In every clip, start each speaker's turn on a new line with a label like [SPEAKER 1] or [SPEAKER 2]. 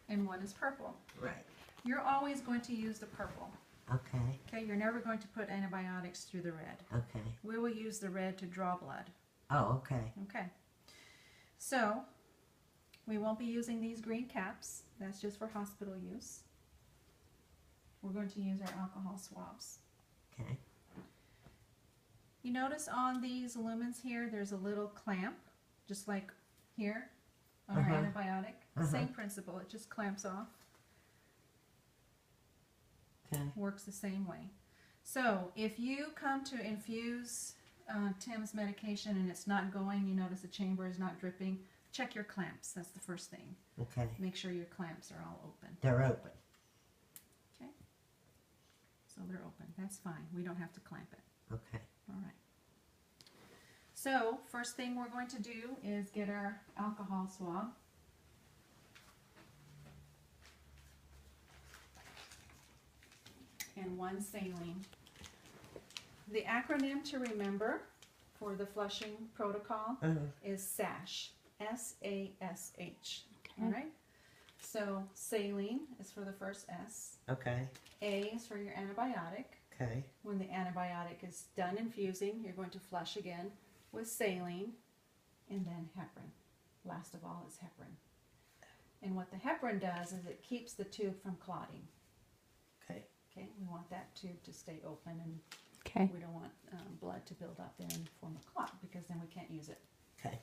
[SPEAKER 1] and one is purple.
[SPEAKER 2] Right.
[SPEAKER 1] You're always going to use the purple.
[SPEAKER 2] Okay.
[SPEAKER 1] Okay, you're never going to put antibiotics through the red.
[SPEAKER 2] Okay.
[SPEAKER 1] We will use the red to draw blood.
[SPEAKER 2] Oh, okay.
[SPEAKER 1] Okay. So, we won't be using these green caps. That's just for hospital use. We're going to use our alcohol swabs.
[SPEAKER 2] Okay.
[SPEAKER 1] You notice on these lumens here, there's a little clamp, just like here on our antibiotic. Same principle, it just clamps off.
[SPEAKER 2] Okay.
[SPEAKER 1] Works the same way. So if you come to infuse Tim's medication and it's not going, you notice the chamber is not dripping, check your clamps. That's the first thing.
[SPEAKER 2] Okay.
[SPEAKER 1] Make sure your clamps are all open.
[SPEAKER 2] They're open.
[SPEAKER 1] Okay. So they're open. That's fine. We don't have to clamp it.
[SPEAKER 2] Okay.
[SPEAKER 1] All right. So first thing we're going to do is get our alcohol swab. And one saline. The acronym to remember for the flushing protocol is SASH. S-A-S-H.
[SPEAKER 3] Okay.
[SPEAKER 1] All right? So saline is for the first S.
[SPEAKER 2] Okay.
[SPEAKER 1] A is for your antibiotic.
[SPEAKER 2] Okay.
[SPEAKER 1] When the antibiotic is done infusing, you're going to flush again with saline and then heparin. Last of all is heparin. And what the heparin does is it keeps the tube from clotting.
[SPEAKER 2] Okay.
[SPEAKER 1] Okay, we want that tube to stay open, and
[SPEAKER 3] Okay.
[SPEAKER 1] we don't want blood to build up there and form a clot, because then we can't use it.
[SPEAKER 2] Okay.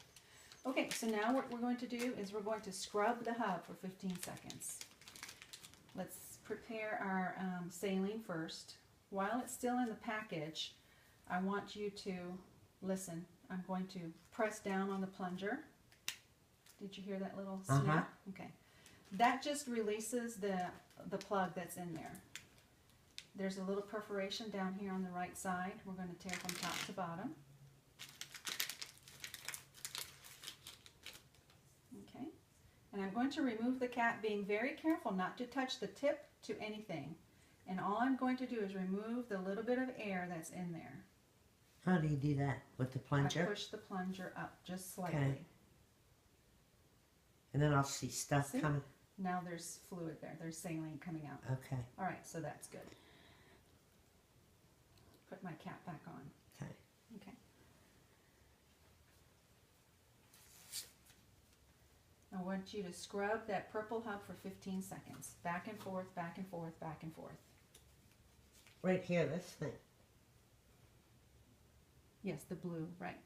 [SPEAKER 1] Okay, so now what we're going to do is we're going to scrub the hub for 15 seconds. Let's prepare our saline first. While it's still in the package, I want you to listen. I'm going to press down on the plunger. Did you hear that little snap? Okay. That just releases the plug that's in there. There's a little perforation down here on the right side. We're going to tear from top to bottom. Okay. And I'm going to remove the cap, being very careful not to touch the tip to anything. And all I'm going to do is remove the little bit of air that's in there.
[SPEAKER 2] How do you do that? With the plunger?
[SPEAKER 1] I push the plunger up just slightly.
[SPEAKER 2] Okay. And then I'll see stuff
[SPEAKER 1] See?
[SPEAKER 2] coming.
[SPEAKER 1] Now there's fluid there. There's saline coming out.
[SPEAKER 2] Okay.
[SPEAKER 1] All right, so that's good. Put my cap back on.
[SPEAKER 2] Okay.
[SPEAKER 1] Okay. I want you to scrub that purple hub for 15 seconds. Back and forth, back and forth, back and forth.
[SPEAKER 2] Right here, this thing.
[SPEAKER 1] Yes, the blue, right.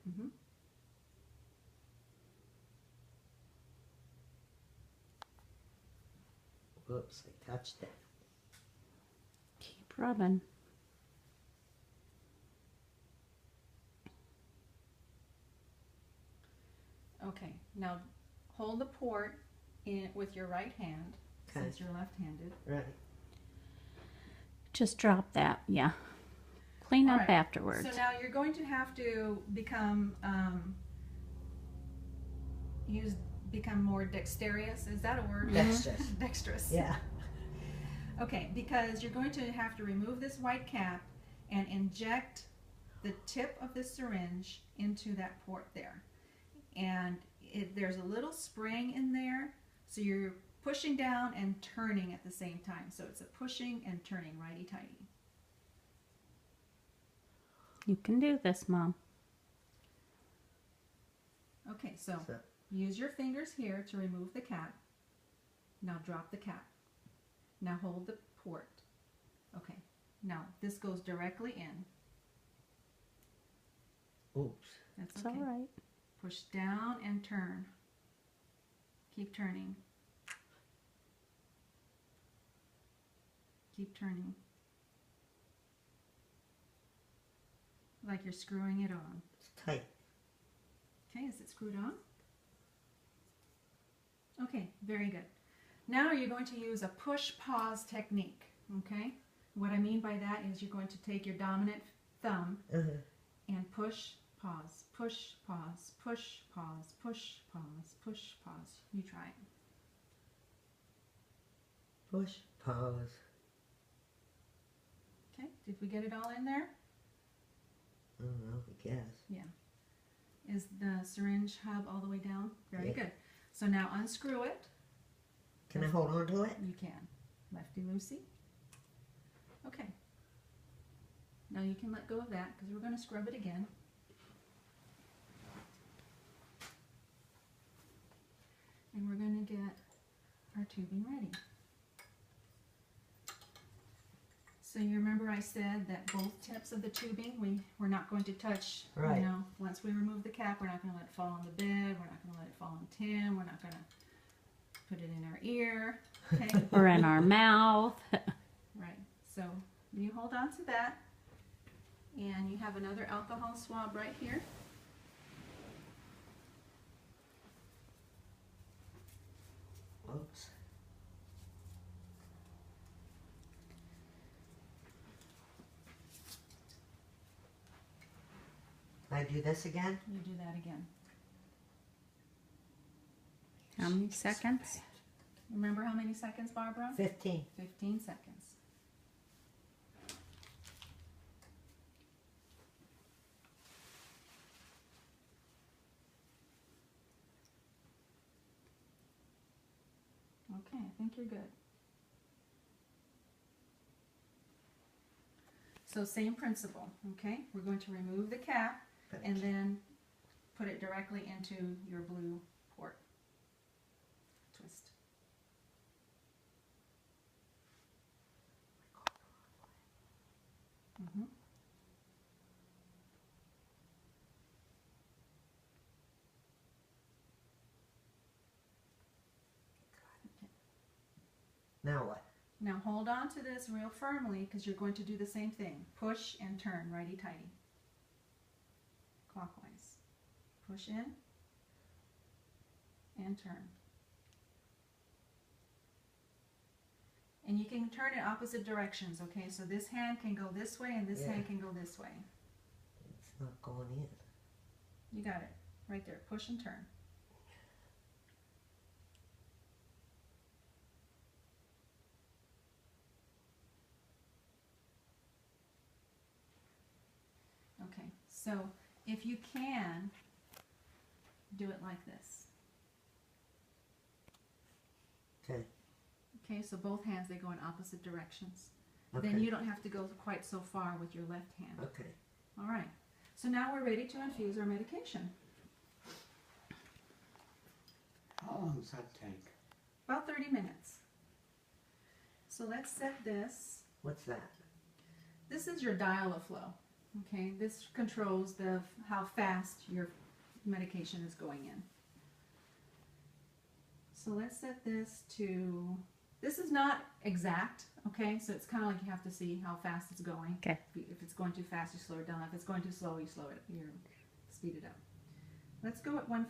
[SPEAKER 2] Whoops, I touched it.
[SPEAKER 3] Keep rubbing.
[SPEAKER 1] Okay, now hold the port in with your right hand,
[SPEAKER 2] Okay.
[SPEAKER 1] since you're left-handed.
[SPEAKER 2] Right.
[SPEAKER 3] Just drop that. Yeah. Clean
[SPEAKER 1] All
[SPEAKER 3] up
[SPEAKER 1] right.
[SPEAKER 3] afterwards.
[SPEAKER 1] So now you're going to have to become more dexterous. Is that a word?
[SPEAKER 2] Dexterous.
[SPEAKER 1] Dexterous.
[SPEAKER 2] Yeah.
[SPEAKER 1] Okay, because you're going to have to remove this white cap and inject the tip of the syringe into that port there. And there's a little spring in there, so you're pushing down and turning at the same time. So it's a pushing and turning, righty-tighty.
[SPEAKER 3] You can do this, Mom.
[SPEAKER 1] Okay, so use your fingers here to remove the cap. Now drop the cap. Now hold the port. Okay, now this goes directly in.
[SPEAKER 2] Oops.
[SPEAKER 1] That's
[SPEAKER 3] It's
[SPEAKER 1] okay.
[SPEAKER 3] all right.
[SPEAKER 1] Push down and turn. Keep turning. Keep turning. Like you're screwing it on.
[SPEAKER 2] It's tight.
[SPEAKER 1] Okay, is it screwed on? Okay, very good. Now you're going to use a push-pause technique, okay? What I mean by that is you're going to take your dominant thumb and push, pause, push, pause, push, pause, push, pause, push, pause. You try it.
[SPEAKER 2] Push, pause.
[SPEAKER 1] Okay, did we get it all in there?
[SPEAKER 2] I don't know, I guess.
[SPEAKER 1] Is the syringe hub all the way down? Very
[SPEAKER 2] Yeah.
[SPEAKER 1] good. So now unscrew it.
[SPEAKER 2] Can I hold on to it?
[SPEAKER 1] You can. Lefty loosey. Okay. Now you can let go of that because we're going to scrub it again. And we're going to get our tubing ready. So you remember I said that both tips of the tubing we're not going to touch.
[SPEAKER 2] Right.
[SPEAKER 1] You know, once we remove the cap, we're not going to let it fall on the bed. We're not going to let it fall on Tim. We're not going to put it in our ear. Okay.
[SPEAKER 3] Or in our mouth.
[SPEAKER 1] Right. So you hold on to that, and you have another alcohol swab right here.
[SPEAKER 2] Oops. I do this again?
[SPEAKER 1] You do that again.
[SPEAKER 3] How many seconds?
[SPEAKER 1] Remember how many seconds, Barbara?
[SPEAKER 2] 15.
[SPEAKER 1] 15 seconds. Okay, I think you're good. So same principle, okay? We're going to remove the cap and then put it directly into your blue port. Twist. Mm-hmm.
[SPEAKER 2] Now what?
[SPEAKER 1] Now hold on to this real firmly because you're going to do the same thing. Push and turn, righty-tighty. Clockwise. Push in and turn. And you can turn it opposite directions, okay? So this hand can go this way and this
[SPEAKER 2] Yeah.
[SPEAKER 1] hand can go this way.
[SPEAKER 2] It's not going in.
[SPEAKER 1] You got it. Right there. Push and turn. Okay, so if you can, do it like this.
[SPEAKER 2] Okay.
[SPEAKER 1] Okay, so both hands, they go in opposite directions.
[SPEAKER 2] Okay.
[SPEAKER 1] Then you don't have to go quite so far with your left hand.
[SPEAKER 2] Okay.
[SPEAKER 1] All right, so now we're ready to infuse our medication.
[SPEAKER 4] How long does that take?
[SPEAKER 1] About 30 minutes. So let's set this.
[SPEAKER 2] What's that?
[SPEAKER 1] This is your dial of flow. Okay, this controls how fast your medication is going in. So let's set this to, this is not exact, okay, so it's kind of like you have to see how fast it's going.
[SPEAKER 3] Okay.
[SPEAKER 1] If it's going too fast, you slow it down. If it's going too slow, you speed it up. Let's go at 150.